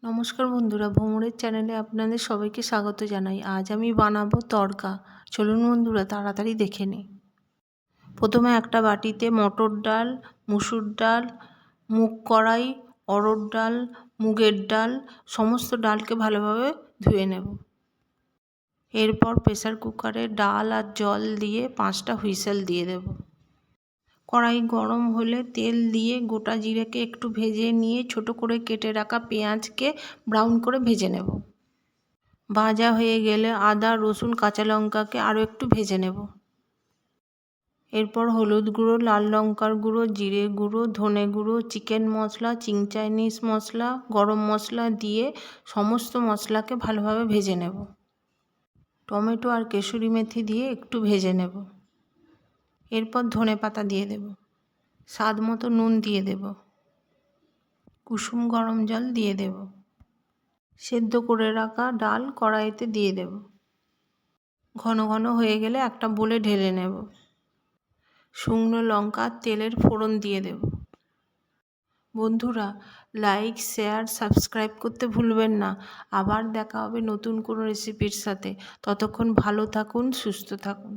নমস্কার বন্ধুরা, ভ্রমণের চ্যানেলে আপনাদের সবাইকে স্বাগত জানাই। আজ আমি বানাবো তড়কা। চলুন বন্ধুরা, তাড়াতাড়ি দেখে নিই। প্রথমে একটা বাটিতে মটর ডাল, মুসুর ডাল, মুগ কড়াই, অড়হর ডাল, মুগের ডাল সমস্ত ডালকে ভালোভাবে ধুয়ে নেব। এরপর প্রেসার কুকারে ডাল আর জল দিয়ে 5টা হুইসেল দিয়ে দেব। কড়াই গরম হলে তেল দিয়ে গোটা জিরেকে একটু ভেজে নিয়ে ছোট করে কেটে রাখা পেঁয়াজকে ব্রাউন করে ভেজে নেব। ভাজা হয়ে গেলে আদা, রসুন, কাঁচা লঙ্কাকে আরও একটু ভেজে নেব। এরপর হলুদ গুঁড়ো, লাল লঙ্কার গুঁড়ো, জিরে গুঁড়ো, ধনে গুঁড়ো, চিকেন মশলা, চিং চাইনিজ মশলা, গরম মশলা দিয়ে সমস্ত মশলাকে ভালোভাবে ভেজে নেব। টমেটো আর কেশরি মেথি দিয়ে একটু ভেজে নেব। এরপর ধনে পাতা দিয়ে দেব। স্বাদ মতো নুন দিয়ে দেব। কুসুম গরম জল দিয়ে দেব। সেদ্ধ করে রাখা ডাল কড়াইতে দিয়ে দেব। ঘন ঘন হয়ে গেলে একটা বলে ঢেলে নেব। শুকনো লঙ্কা তেলের ফোড়ন দিয়ে দেব। বন্ধুরা, লাইক, শেয়ার, সাবস্ক্রাইব করতে ভুলবেন না। আবার দেখা হবে নতুন কোনো রেসিপির সাথে। ততক্ষণ ভালো থাকুন, সুস্থ থাকুন।